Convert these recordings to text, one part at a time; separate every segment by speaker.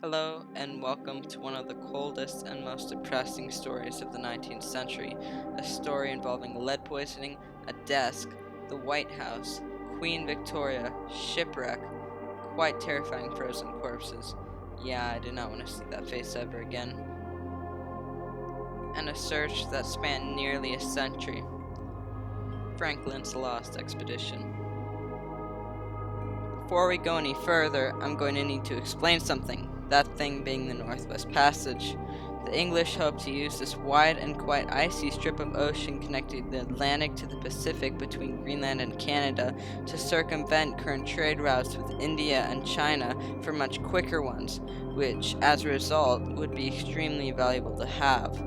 Speaker 1: Hello, and welcome to one of the coldest and most depressing stories of the 19th century, a story involving lead poisoning, a desk, the White House, Queen Victoria, shipwreck, quite terrifying frozen corpses. Yeah, I do not want to see that face ever again. And a search that spanned nearly a century. Franklin's Lost Expedition. Before we go any further, I'm going to need to explain something, that thing being the Northwest Passage. The English hoped to use this wide and quite icy strip of ocean connecting the Atlantic to the Pacific between Greenland and Canada to circumvent current trade routes with India and China for much quicker ones, which, as a result, would be extremely valuable to have.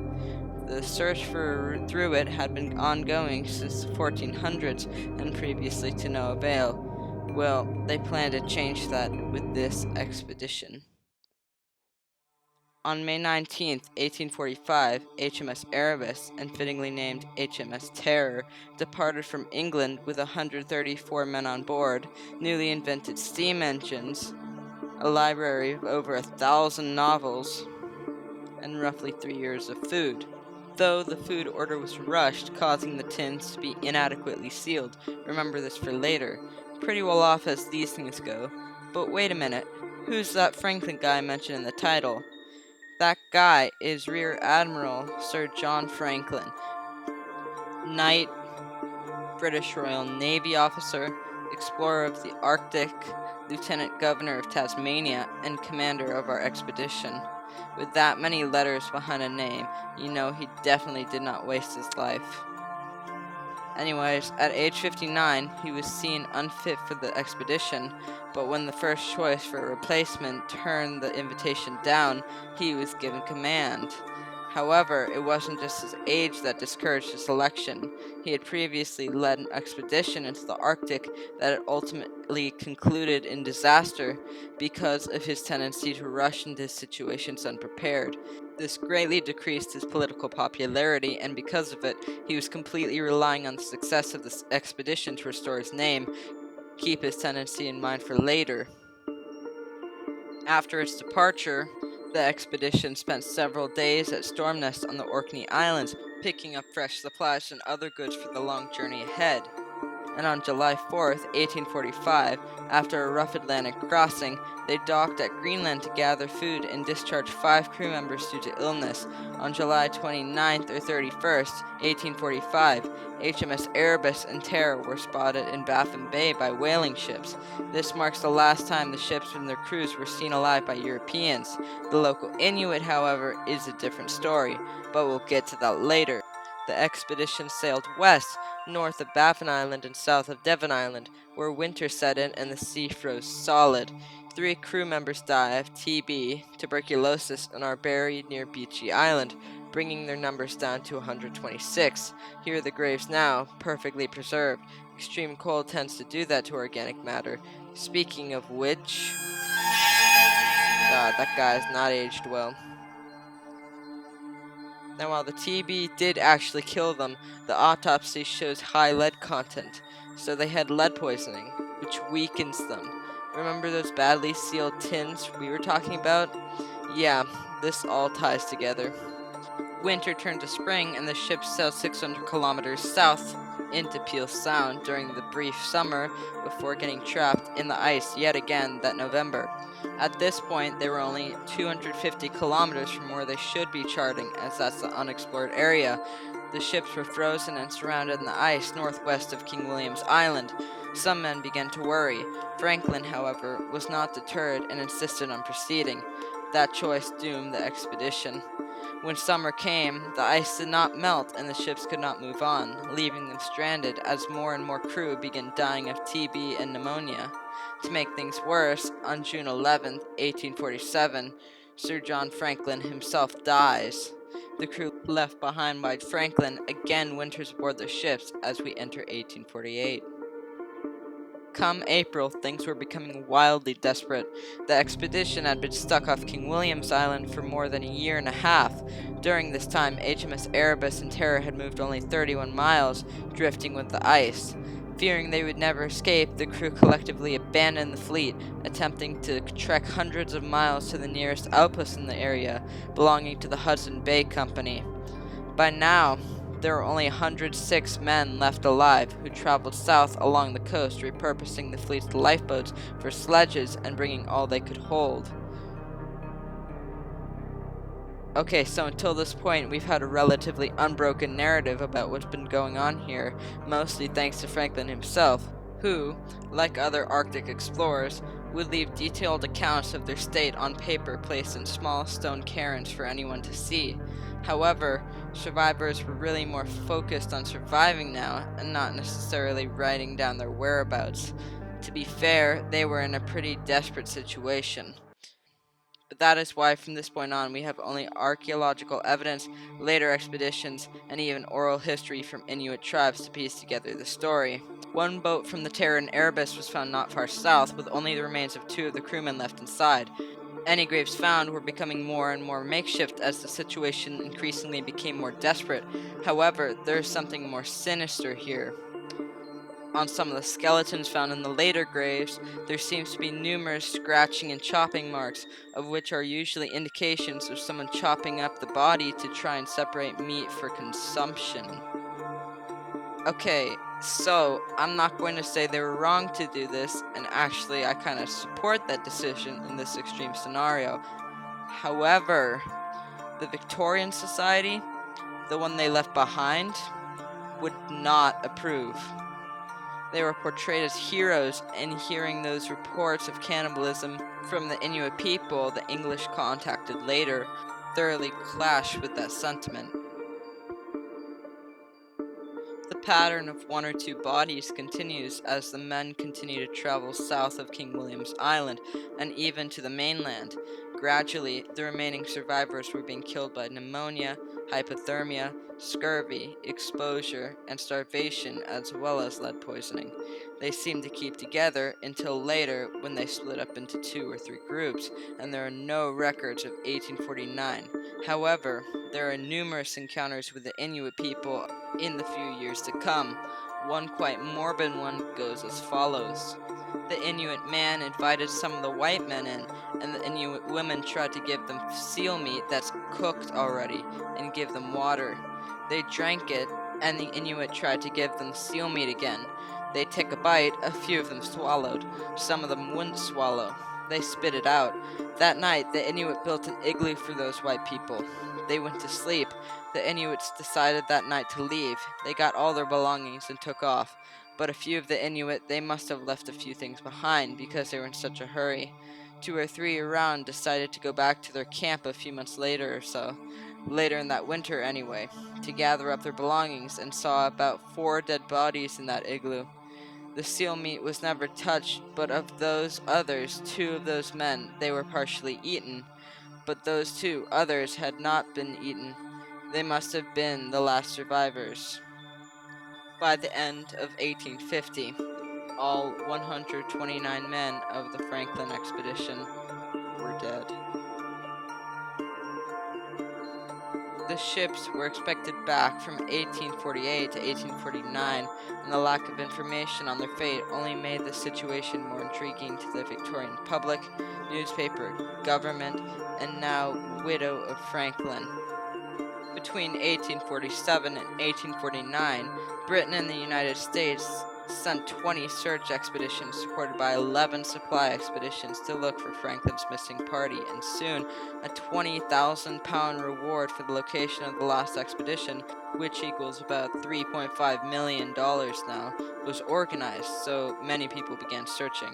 Speaker 1: The search for a route through it had been ongoing since the 1400s and previously to no avail. Well, they planned to change that with this expedition. On May 19th, 1845, HMS Erebus, and fittingly named HMS Terror, departed from England with 134 men on board, newly invented steam engines, a library of over 1,000 novels, and roughly 3 years of food. Though the food order was rushed, causing the tins to be inadequately sealed. Remember this for later. Pretty well off as these things go. But wait a minute. Who's that Franklin guy mentioned in the title? That guy is Rear Admiral Sir John Franklin, Knight, British Royal Navy officer, explorer of the Arctic, Lieutenant Governor of Tasmania, and commander of our expedition. With that many letters behind a name, you know he definitely did not waste his life. Anyways, at age 59, he was seen unfit for the expedition, but when the first choice for a replacement turned the invitation down, he was given command. However, it wasn't just his age that discouraged his selection. He had previously led an expedition into the Arctic that had ultimately concluded in disaster because of his tendency to rush into situations unprepared. This greatly decreased his political popularity, and because of it, he was completely relying on the success of this expedition to restore his name, keep his tendency in mind for later. After its departure, the expedition spent several days at Stormness on the Orkney Islands, picking up fresh supplies and other goods for the long journey ahead. And on July 4th, 1845, after a rough Atlantic crossing, they docked at Greenland to gather food and discharge 5 crew members due to illness. On July 29th or 31st, 1845, HMS Erebus and Terror were spotted in Baffin Bay by whaling ships. This marks the last time the ships and their crews were seen alive by Europeans. The local Inuit, however, is a different story, but we'll get to that later. The expedition sailed west, north of Baffin Island and south of Devon Island, where winter set in and the sea froze solid. 3 crew members died of TB, tuberculosis, and are buried near Beechy Island, bringing their numbers down to 126. Here are the graves now, perfectly preserved. Extreme cold tends to do that to organic matter. Speaking of which, God, that guy's not aged well. Now, while the TB did actually kill them, the autopsy shows high lead content, so they had lead poisoning, which weakens them. Remember those badly sealed tins we were talking about? Yeah, this all ties together. Winter turned to spring, and the ship sailed 600 kilometers south into Peel Sound during the brief summer before getting trapped in the ice yet again that November. At this point, they were only 250 kilometers from where they should be charting, as that's the unexplored area. The ships were frozen and surrounded in the ice northwest of King William's Island. Some men began to worry. Franklin, however, was not deterred and insisted on proceeding. That choice doomed the expedition. When summer came, the ice did not melt and the ships could not move on, leaving them stranded as more and more crew began dying of TB and pneumonia. To make things worse, on June 11th, 1847, Sir John Franklin himself dies. The crew left behind by Franklin again winters aboard their ships as we enter 1848. Come April, things were becoming wildly desperate. The expedition had been stuck off King William's Island for more than a year and a half. During this time, HMS Erebus and Terror had moved only 31 miles, drifting with the ice. Fearing they would never escape, the crew collectively abandoned the fleet, attempting to trek hundreds of miles to the nearest outpost in the area, belonging to the Hudson Bay Company. By now, there were only 106 men left alive, who traveled south along the coast, repurposing the fleet's lifeboats for sledges and bringing all they could hold. Okay, so until this point, we've had a relatively unbroken narrative about what's been going on here, mostly thanks to Franklin himself, who, like other Arctic explorers, would leave detailed accounts of their state on paper placed in small stone cairns for anyone to see. However, survivors were really more focused on surviving now and not necessarily writing down their whereabouts. To be fair, they were in a pretty desperate situation. But that is why from this point on we have only archaeological evidence, later expeditions, and even oral history from Inuit tribes to piece together the story. One boat from the Terror and Erebus was found not far south, with only the remains of 2 of the crewmen left inside. Any graves found were becoming more and more makeshift as the situation increasingly became more desperate. However, there is something more sinister here. On some of the skeletons found in the later graves, there seems to be numerous scratching and chopping marks, of which are usually indications of someone chopping up the body to try and separate meat for consumption. Okay, so I'm not going to say they were wrong to do this, and actually I kind of support that decision in this extreme scenario. However, the Victorian Society, the one they left behind, would not approve. They were portrayed as heroes, and hearing those reports of cannibalism from the Inuit people the English contacted later thoroughly clashed with that sentiment. The pattern of 1 or 2 bodies continues as the men continue to travel south of King William's Island and even to the mainland. Gradually, the remaining survivors were being killed by pneumonia, hypothermia, scurvy, exposure, and starvation, as well as lead poisoning. They seemed to keep together until later, when they split up into 2 or 3 groups, and there are no records of 1849. However, there are numerous encounters with the Inuit people in the few years to come. One quite morbid one goes as follows. The Inuit man invited some of the white men in, and the Inuit women tried to give them seal meat that's cooked already and give them water. They drank it, and the Inuit tried to give them seal meat again. They took a bite, a few of them swallowed, some of them wouldn't swallow. They spit it out. That night, the Inuit built an igloo for those white people. They went to sleep. The Inuits decided that night to leave. They got all their belongings and took off. But a few of the Inuit, they must have left a few things behind because they were in such a hurry. 2 or 3 around decided to go back to their camp a few months later or so, later in that winter anyway, to gather up their belongings, and saw about 4 dead bodies in that igloo. The seal meat was never touched, but of those others, 2 of those men, they were partially eaten. But those 2 others had not been eaten. They must have been the last survivors. By the end of 1850, all 129 men of the Franklin expedition were dead. The ships were expected back from 1848 to 1849, and the lack of information on their fate only made the situation more intriguing to the Victorian public, newspaper, government, and now widow of Franklin. Between 1847 and 1849, Britain and the United States sent 20 search expeditions supported by 11 supply expeditions to look for Franklin's missing party, and soon a £20,000 reward for the location of the lost expedition, which equals about $3.5 million now, was organized, so many people began searching.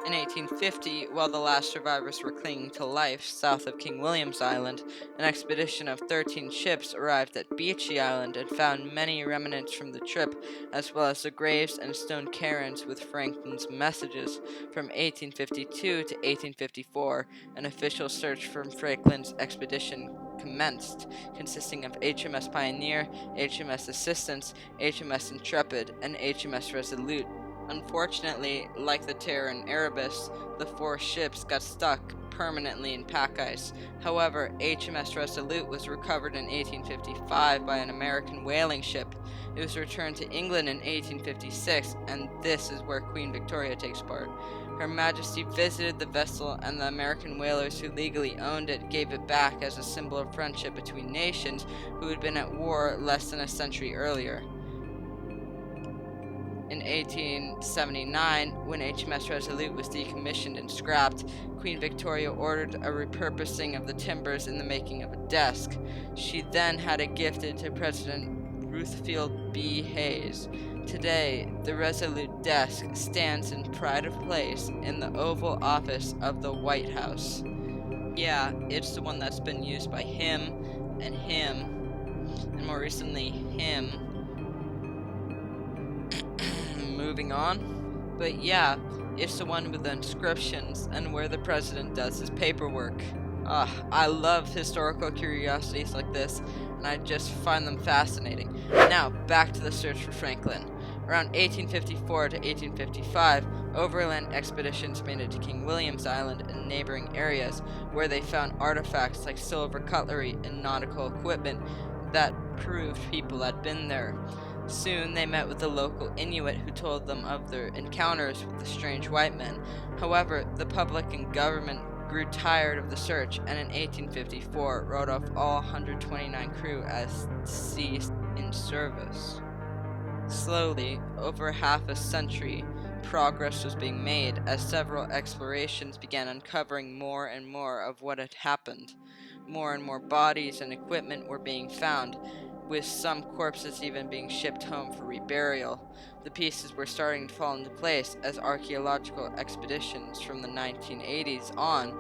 Speaker 1: In 1850, while the last survivors were clinging to life south of King William's Island, an expedition of 13 ships arrived at Beechey Island and found many remnants from the trip, as well as the graves and stone cairns with Franklin's messages. From 1852 to 1854, an official search for Franklin's expedition commenced, consisting of HMS Pioneer, HMS Assistance, HMS Intrepid, and HMS Resolute. Unfortunately, like the Terror and Erebus, the 4 ships got stuck permanently in pack ice. However, HMS Resolute was recovered in 1855 by an American whaling ship. It was returned to England in 1856, and this is where Queen Victoria takes part. Her Majesty visited the vessel, and the American whalers who legally owned it gave it back as a symbol of friendship between nations who had been at war less than a century earlier. In 1879, when HMS Resolute was decommissioned and scrapped, Queen Victoria ordered a repurposing of the timbers in the making of a desk. She then had it gifted to President Ruthfield B. Hayes. Today, the Resolute desk stands in pride of place in the Oval Office of the White House. Yeah, it's the one that's been used by him, and more recently, him. Moving on. But yeah, it's the one with the inscriptions and where the president does his paperwork. I love historical curiosities like this, and I just find them fascinating. Now, back to the search for Franklin. Around 1854 to 1855, overland expeditions made it to King William's Island and neighboring areas, where they found artifacts like silver cutlery and nautical equipment that proved people had been there. Soon they met with the local Inuit who told them of their encounters with the strange white men. However, the public and government grew tired of the search, and in 1854 wrote off all 129 crew as ceased in service. Slowly, over half a century, progress was being made as several explorations began uncovering more and more of what had happened. More and more bodies and equipment were being found, with some corpses even being shipped home for reburial. The pieces were starting to fall into place as archaeological expeditions from the 1980s on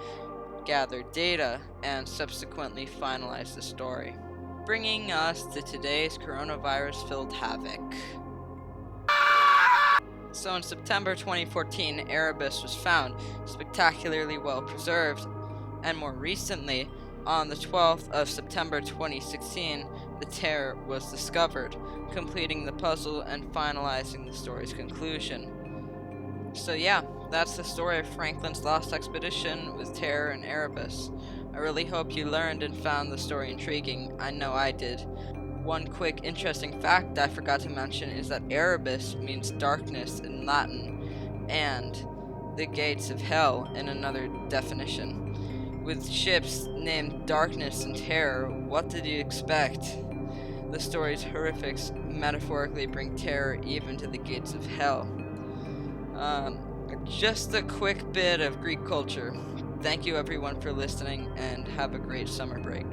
Speaker 1: gathered data and subsequently finalized the story. Bringing us to today's coronavirus-filled havoc. So in September 2014, Erebus was found, spectacularly well preserved, and more recently, on the 12th of September 2016, the Terror was discovered, completing the puzzle and finalizing the story's conclusion. So yeah, that's the story of Franklin's lost expedition with Terror and Erebus. I really hope you learned and found the story intriguing. I know I did. One quick interesting fact I forgot to mention is that Erebus means darkness in Latin, and the gates of hell in another definition. With ships named Darkness and Terror, what did you expect? The story's horrifics metaphorically bring terror even to the gates of hell. Just a quick bit of Greek culture. Thank you everyone for listening, and have a great summer break.